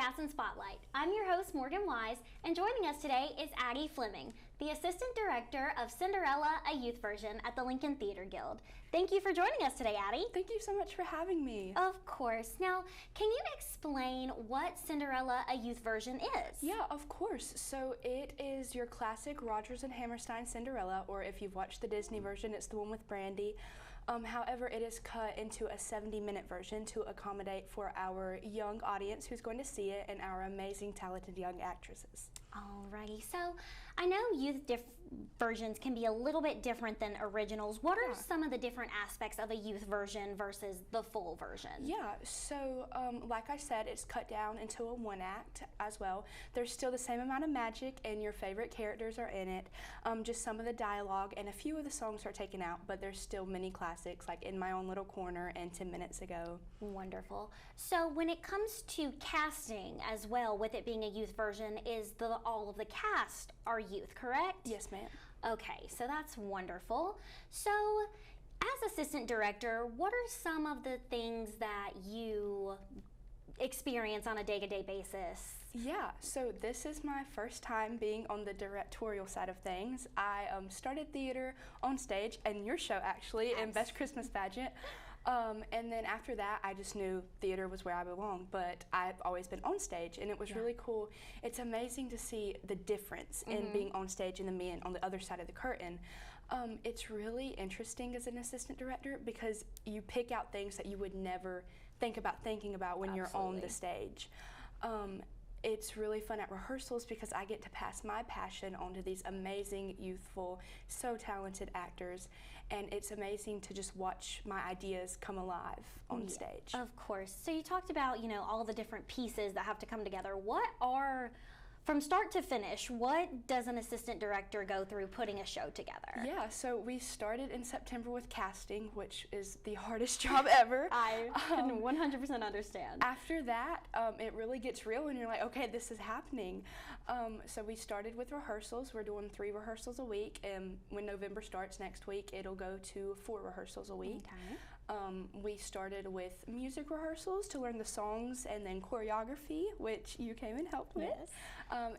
Gaston Spotlight. I'm your host, Morgan Wise, and joining us today is Addie Fleming, the Assistant Director of Cinderella, a youth version at the Lincoln Theater Guild. Thank you for joining us today, Addie. Thank you so much for having me. Of course. Now, can you explain what Cinderella, a youth version is? Yeah, of course. So it is your classic Rodgers and Hammerstein Cinderella, or if you've watched the Disney version, it's the one with Brandy. However, it is cut into a 70-minute version to accommodate for our young audience who's going to see it and our amazing, talented young actresses. Alrighty, so I know youth versions can be a little bit different than originals. What are some of the different aspects of a youth version versus the full version? Yeah, so like I said, it's cut down into a one act as well. There's still the same amount of magic and your favorite characters are in it. Just some of the dialogue and a few of the songs are taken out, but there's still many classics like In My Own Little Corner and 10 Minutes Ago. Wonderful. So when it comes to casting as well, with it being a youth version, all of the cast are youth, correct? Yes, ma'am. Okay, so that's wonderful. So as assistant director, what are some of the things that you experience on a day-to-day basis? Yeah, so this is my first time being on the directorial side of things. I started theater on stage, and your show actually, in Best Christmas Pageant. And then after that, I just knew theater was where I belonged, but I've always been on stage, and it was really cool. It's amazing to see the difference in being on stage and then being on the other side of the curtain. It's really interesting as an assistant director because you pick out things that you would never think about thinking about when you're on the stage. It's really fun at rehearsals because I get to pass my passion on to these amazing, youthful, so talented actors, and it's amazing to just watch my ideas come alive on stage. Of course. So you talked about, all the different pieces that have to come together. From start to finish, what does an assistant director go through putting a show together? Yeah, so we started in September with casting, which is the hardest job ever. I can 100% understand. After that, it really gets real and you're like, okay, this is happening. So we started with rehearsals. We're doing 3 rehearsals a week, and when November starts next week, it'll go to 4 rehearsals a week. Okay. We started with music rehearsals to learn the songs and then choreography, which you came and helped with. Yes.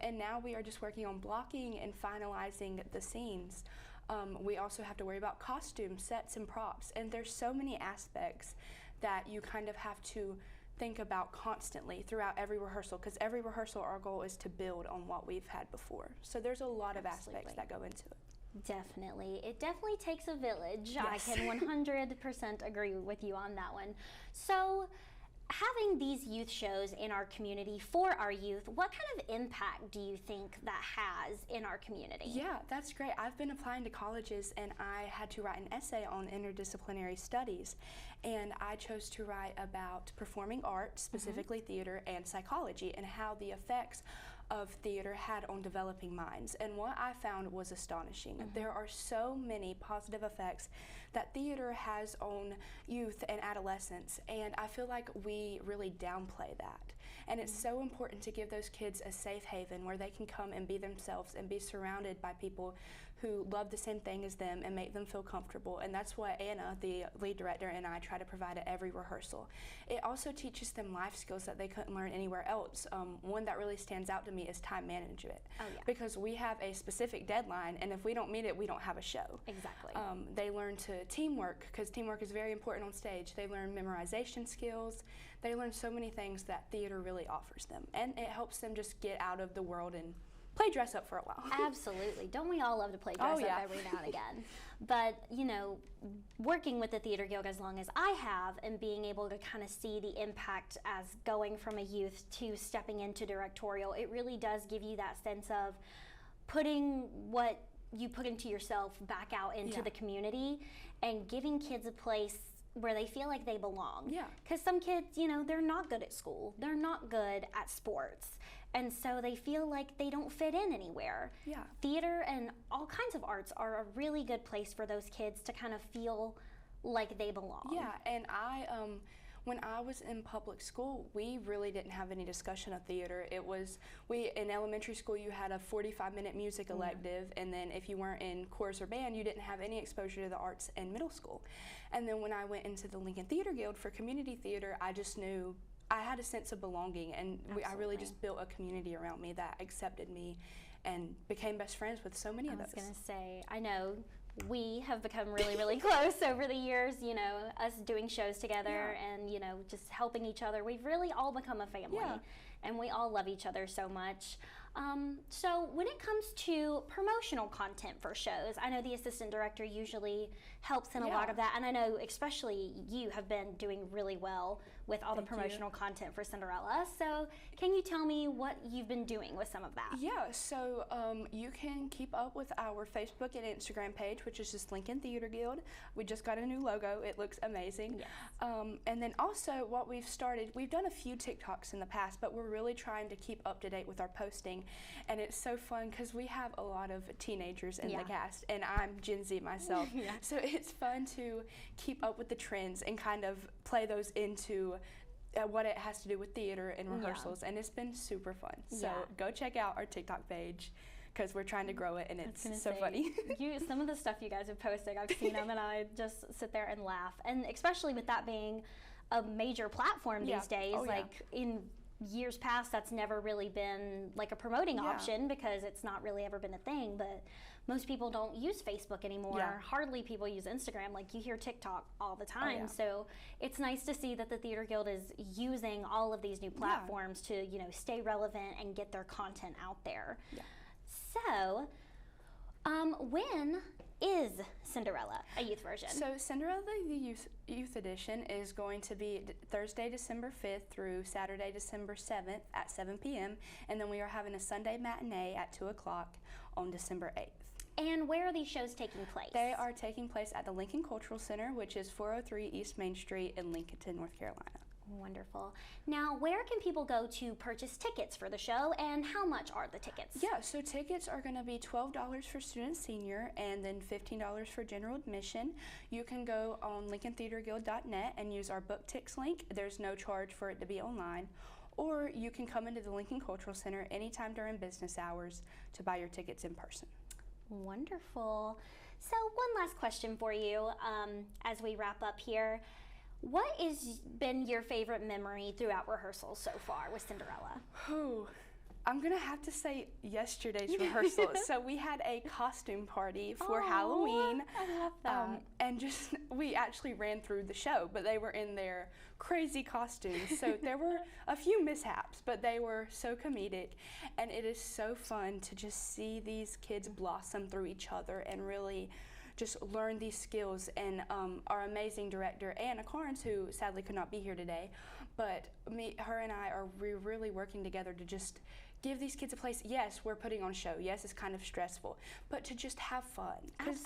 And now we are just working on blocking and finalizing the scenes. We also have to worry about costumes, sets, and props. And there's so many aspects that you kind of have to think about constantly throughout every rehearsal, because every rehearsal our goal is to build on what we've had before. So there's a lot of aspects that go into it. Definitely. It definitely takes a village. Yes. I can 100% agree with you on that one. So having these youth shows in our community for our youth, what kind of impact do you think that has in our community? Yeah, that's great. I've been applying to colleges and I had to write an essay on interdisciplinary studies, and I chose to write about performing arts, specifically theater, and psychology, and how the effects of theater had on developing minds. And what I found was astonishing. There are so many positive effects that theater has on youth and adolescents, and I feel like we really downplay that. And it's so important to give those kids a safe haven where they can come and be themselves and be surrounded by people who love the same thing as them and make them feel comfortable. And that's what Anna, the lead director, and I try to provide at every rehearsal. It also teaches them life skills that they couldn't learn anywhere else. One that really stands out to me is time management. Oh, yeah. Because we have a specific deadline, and if we don't meet it, we don't have a show. Exactly. They learn to teamwork, because teamwork is very important on stage. They learn memorization skills. They learn so many things that theater really offers them, and it helps them just get out of the world and play dress up for a while. Absolutely. Don't we all love to play dress up every now and again? But, working with the Theater Guild as long as I have and being able to kind of see the impact as going from a youth to stepping into directorial, it really does give you that sense of putting what you put into yourself back out into the community and giving kids a place where they feel like they belong. Yeah. Because some kids, they're not good at school. They're not good at sports. And so they feel like they don't fit in anywhere. Yeah. Theater and all kinds of arts are a really good place for those kids to kind of feel like they belong. Yeah, and when I was in public school, we really didn't have any discussion of theater. In elementary school, you had a 45-minute music elective, and then if you weren't in chorus or band, you didn't have any exposure to the arts in middle school. And then when I went into the Lincoln Theater Guild for community theater, I just knew I had a sense of belonging, and I really just built a community around me that accepted me and became best friends with so many of those. I was going to say, I know we have become really, really close over the years, you know, us doing shows together and, you know, just helping each other. We've really all become a family, and we all love each other so much. So when it comes to promotional content for shows, I know the assistant director usually helps in a lot of that, and I know especially you have been doing really well with all the promotional content for Cinderella. So can you tell me what you've been doing with some of that? Yeah, so you can keep up with our Facebook and Instagram page, which is just Lincoln Theater Guild. We just got a new logo. It looks amazing. Yes. And then also what we've started, we've done a few TikToks in the past, but we're really trying to keep up to date with our posting. And it's so fun because we have a lot of teenagers in the cast, and I'm Gen Z myself. So it's fun to keep up with the trends and kind of play those into what it has to do with theater and rehearsals, and it's been super fun. So go check out our TikTok page because we're trying to grow it, and it's so funny. Some of the stuff you guys have posted, I've seen them, and I just sit there and laugh. And especially with that being a major platform these days, in years past, that's never really been like a promoting option because it's not really ever been a thing. But most people don't use Facebook anymore. Hardly people use Instagram. Like, you hear TikTok all the time. So it's nice to see that the Theater Guild is using all of these new platforms to, you know, stay relevant and get their content out there. So when is Cinderella a youth version? So Cinderella the youth edition is going to be Thursday, December 5th through Saturday, December 7th at 7 p.m. And then we are having a Sunday matinee at 2 o'clock on December 8th. And where are these shows taking place? They are taking place at the Lincoln Cultural Center, which is 403 East Main Street in Lincoln, North Carolina. Wonderful. Now, where can people go to purchase tickets for the show, and how much are the tickets? Yeah, so tickets are going to be $12 for student senior and then $15 for general admission. You can go on lincolntheaterguild.net and use our BookTix link. There's no charge for it to be online. Or you can come into the Lincoln Cultural Center anytime during business hours to buy your tickets in person. Wonderful. So one last question for you as we wrap up here. What has been your favorite memory throughout rehearsal so far with Cinderella? I'm going to have to say yesterday's rehearsal. So we had a costume party for Halloween. I love that. And we actually ran through the show, but they were in their crazy costumes. So there were a few mishaps, but they were so comedic. And it is so fun to just see these kids blossom through each other and really just learn these skills. And our amazing director, Anna Carnes, who sadly could not be here today, but her and I are really working together to just give these kids a place. Yes, we're putting on a show. Yes, it's kind of stressful, but to just have fun. Because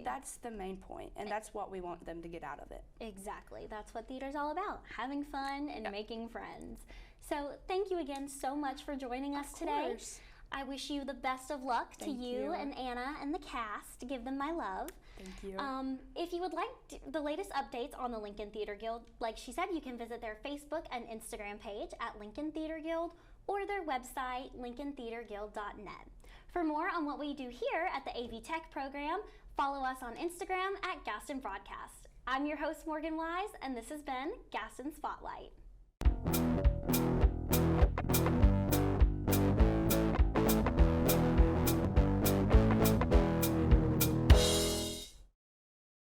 that's the main point, and that's what we want them to get out of it. Exactly. That's what theater's all about, having fun and making friends. So thank you again so much for joining us today. I wish you the best of luck to you and Anna and the cast. Give them my love. Thank you. If you would like the latest updates on the Lincoln Theater Guild, like she said, you can visit their Facebook and Instagram page at Lincoln Theater Guild or their website, lincolntheaterguild.net. For more on what we do here at the AV Tech program, follow us on Instagram at Gaston Broadcast. I'm your host, Morgan Wise, and this has been Gaston Spotlight.